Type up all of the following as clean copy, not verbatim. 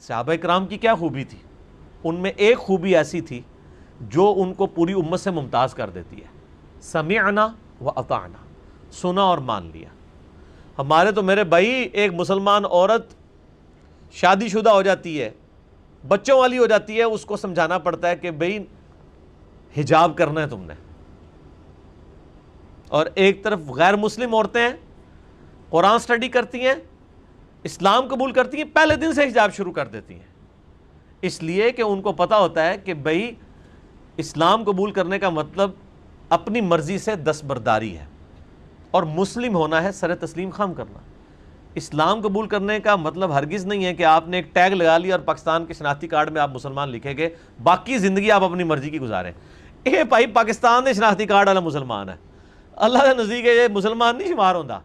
صحابہ کرام کی کیا خوبی تھی؟ ان میں ایک خوبی ایسی تھی جو ان کو پوری امت سے ممتاز کر دیتی ہے، سمعنا و اطعنا، سنا اور مان لیا۔ ہمارے تو میرے بھائی ایک مسلمان عورت شادی شدہ ہو جاتی ہے، بچوں والی ہو جاتی ہے، اس کو سمجھانا پڑتا ہے کہ بھئی حجاب کرنا ہے تم نے، اور ایک طرف غیر مسلم عورتیں ہیں، قرآن سٹڈی کرتی ہیں، اسلام قبول کرتی ہیں، پہلے دن سے حجاب شروع کر دیتی ہیں، اس لیے کہ ان کو پتہ ہوتا ہے کہ بھئی اسلام قبول کرنے کا مطلب اپنی مرضی سے دستبرداری ہے، اور مسلم ہونا ہے سر تسلیم خم کرنا۔ اسلام قبول کرنے کا مطلب ہرگز نہیں ہے کہ آپ نے ایک ٹیگ لگا لیا اور پاکستان کے شناختی کارڈ میں آپ مسلمان لکھیں گے، باقی زندگی آپ اپنی مرضی کی گزاریں۔ اے بھائی پاکستان دے شناختی کارڈ والا مسلمان ہے، اللہ کے نزدیک یہ مسلمان نہیں شمار ہوتا،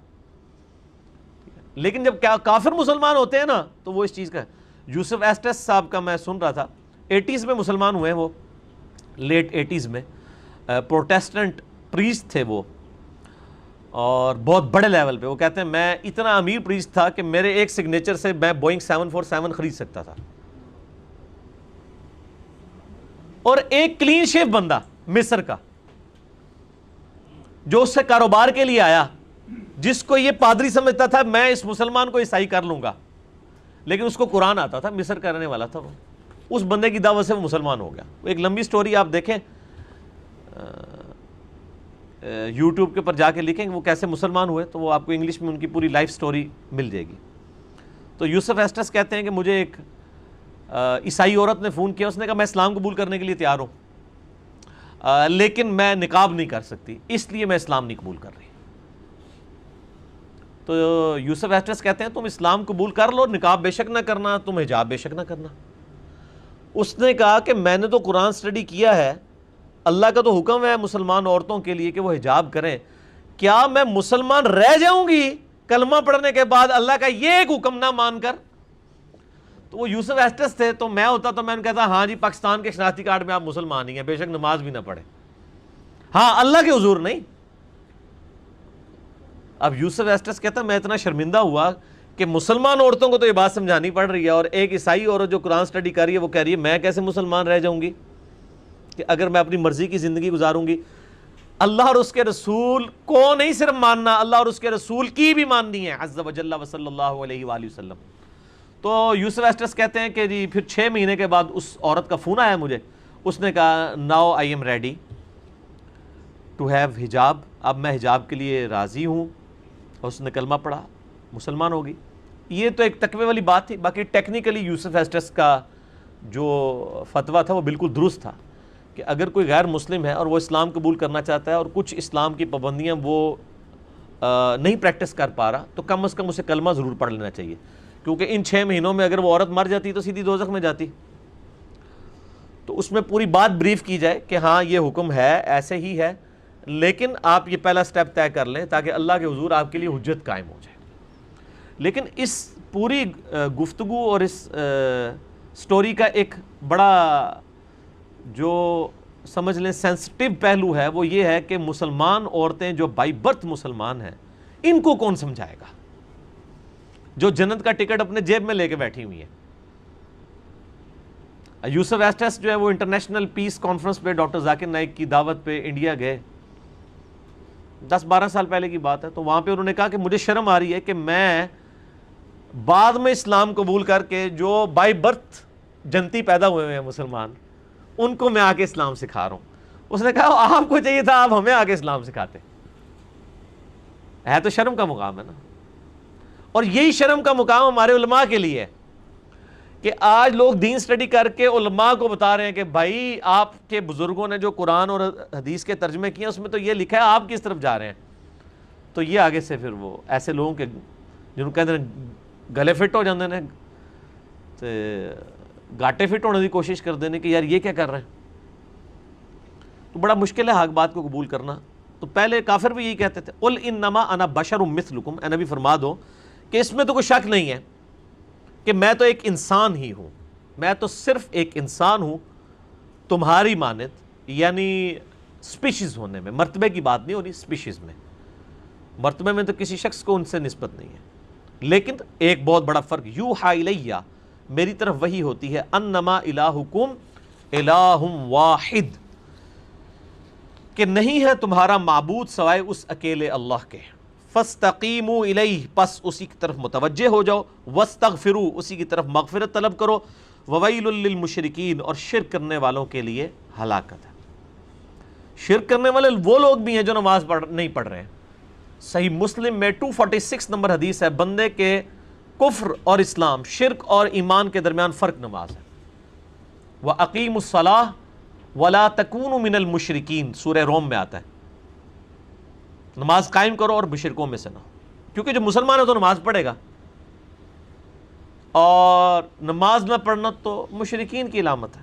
لیکن جب کافر مسلمان ہوتے ہیں نا تو وہ اس چیز کا ہے۔ یوسف ایسٹس صاحب کا میں سن رہا تھا، 80s میں مسلمان ہوئے ہیں وہ، لیٹ 80s میں، پروٹیسٹنٹ پریسٹ تھے وہ، اور بہت بڑے لیول پہ۔ وہ کہتے ہیں میں اتنا امیر پریسٹ تھا کہ میرے ایک سگنیچر سے میں بوئنگ 747 خرید سکتا تھا، اور ایک کلین شیف بندہ مصر کا جو اس سے کاروبار کے لیے آیا، جس کو یہ پادری سمجھتا تھا میں اس مسلمان کو عیسائی کر لوں گا، لیکن اس کو قرآن آتا تھا، مصر کا رہنے والا تھا وہ، اس بندے کی دعوت سے وہ مسلمان ہو گیا۔ وہ ایک لمبی سٹوری آپ دیکھیں، یوٹیوب کے اوپر جا کے لکھیں وہ کیسے مسلمان ہوئے تو وہ آپ کو انگلش میں ان کی پوری لائف سٹوری مل جائے گی۔ تو یوسف ایسٹس کہتے ہیں کہ مجھے ایک عیسائی عورت نے فون کیا، اس نے کہا میں اسلام قبول کرنے کے لیے تیار ہوں، لیکن میں نقاب نہیں کر سکتی، اس لیے میں اسلام نہیں قبول کر رہی۔ تو یوسف ایسٹس کہتے ہیں تم اسلام قبول کر لو، نقاب بے شک نہ کرنا، تم حجاب بے شک نہ کرنا۔ اس نے کہا کہ میں نے تو قرآن سٹڈی کیا ہے، اللہ کا تو حکم ہے مسلمان عورتوں کے لیے کہ وہ حجاب کریں، کیا میں مسلمان رہ جاؤں گی کلمہ پڑھنے کے بعد اللہ کا یہ ایک حکم نہ مان کر؟ تو وہ یوسف ایسٹس تھے، تو میں ہوتا تو میں نے کہتا ہاں جی پاکستان کے شناختی کارڈ میں آپ مسلمان ہی ہیں، بے شک نماز بھی نہ پڑھیں، ہاں اللہ کے حضور نہیں۔ اب یوسف ایسٹس کہتا میں اتنا شرمندہ ہوا کہ مسلمان عورتوں کو تو یہ بات سمجھانی پڑ رہی ہے، اور ایک عیسائی عورت جو قرآن سٹڈی کر رہی ہے وہ کہہ رہی ہے میں کیسے مسلمان رہ جاؤں گی کہ اگر میں اپنی مرضی کی زندگی گزاروں گی۔ اللہ اور اس کے رسول کو نہیں صرف ماننا، اللہ اور اس کے رسول کی بھی ماننی ہے، عز و جل و صلی اللہ علیہ وآلہ وسلم۔ تو یوسف ایسٹس کہتے ہیں کہ جی پھر 6 مہینے کے بعد اس عورت کا فون آیا مجھے، اس نے کہا now I am ready to have حجاب، اب میں حجاب کے لیے راضی ہوں، اور اس نے کلمہ پڑھا، مسلمان ہوگی۔ یہ تو ایک تقوی والی بات تھی، باقی ٹیکنیکلی یوسف ایسٹس کا جو فتویٰ تھا وہ بالکل درست تھا کہ اگر کوئی غیر مسلم ہے اور وہ اسلام قبول کرنا چاہتا ہے اور کچھ اسلام کی پابندیاں وہ نہیں پریکٹس کر پا رہا تو کم از کم اسے کلمہ ضرور پڑھ لینا چاہیے، کیونکہ ان 6 مہینوں میں اگر وہ عورت مر جاتی تو سیدھی دوزخ میں جاتی۔ تو اس میں پوری بات بریف کی جائے کہ ہاں یہ حکم ہے، ایسے ہی ہے، لیکن آپ یہ پہلا سٹیپ طے کر لیں تاکہ اللہ کے حضور آپ کے لیے حجت قائم ہو جائے۔ لیکن اس پوری گفتگو اور اس سٹوری کا ایک بڑا جو سمجھ لیں سینسٹیو پہلو ہے وہ یہ ہے کہ مسلمان عورتیں جو بائی برتھ مسلمان ہیں ان کو کون سمجھائے گا، جو جنت کا ٹکٹ اپنے جیب میں لے کے بیٹھی ہوئی ہیں۔ یوسف ایسٹس جو ہے وہ انٹرنیشنل پیس کانفرنس پہ ڈاکٹر ذاکر نائک کی دعوت پہ انڈیا گئے، 10-12 سال پہلے کی بات ہے، تو وہاں پہ انہوں نے کہا کہ مجھے شرم آ رہی ہے کہ میں بعد میں اسلام قبول کر کے جو بائی برتھ جنتی پیدا ہوئے ہیں مسلمان ان کو میں آ کے اسلام سکھا رہا ہوں۔ اس نے کہا آپ کو چاہیے تھا آپ ہمیں آ کے اسلام سکھاتے، ہے تو شرم کا مقام ہے نا۔ اور یہی شرم کا مقام ہمارے علماء کے لیے ہے کہ آج لوگ دین سٹڈی کر کے علماء کو بتا رہے ہیں کہ بھائی آپ کے بزرگوں نے جو قرآن اور حدیث کے ترجمے کیے ہیں اس میں تو یہ لکھا ہے، آپ کس طرف جا رہے ہیں؟ تو یہ آگے سے پھر وہ ایسے لوگوں کے جن کو کہتے ہیں گلے فٹ ہو جاندے نے تے گاٹے فٹ ہونے کی کوشش کرتے ہیں کہ یار یہ کیا کر رہے ہیں۔ تو بڑا مشکل ہے حق بات کو قبول کرنا۔ تو پہلے کافر بھی یہی کہتے تھے قل انما انا بشر مثلکم، اے نبی فرما دو کہ اس میں تو کوئی شک نہیں ہے کہ میں تو ایک انسان ہی ہوں، میں تو صرف ایک انسان ہوں تمہاری مانند، یعنی سپیشیز ہونے میں، مرتبے کی بات نہیں ہو رہی، سپیشیز میں، مرتبے میں تو کسی شخص کو ان سے نسبت نہیں ہے، لیکن ایک بہت بڑا فرق، یوحا الیہ، میری طرف وحی ہوتی ہے انما الہکم الہ واحد، کہ نہیں ہے تمہارا معبود سوائے اس اکیلے اللہ کے، فاستقیموا الیہ، پس اسی کی طرف متوجہ ہو جاؤ، واستغفروا، اسی کی طرف مغفرت طلب کرو، وویل للمشرکین، اور شرک کرنے والوں کے لیے ہلاکت ہے۔ شرک کرنے والے وہ لوگ بھی ہیں جو نماز نہیں پڑھ رہے ہیں۔ صحیح مسلم میں 246 نمبر حدیث ہے، بندے کے کفر اور اسلام، شرک اور ایمان کے درمیان فرق نماز ہے۔ وَأَقِيمُوا الصَّلَاةَ وَلَا تَكُونُوا مِنَ الْمُشْرِكِينَ، سورہ روم میں آتا ہے، نماز قائم کرو اور مشرکوں میں سے نہ ہو، کیونکہ جو مسلمان ہے تو نماز پڑھے گا، اور نماز نہ پڑھنا تو مشرکین کی علامت ہے۔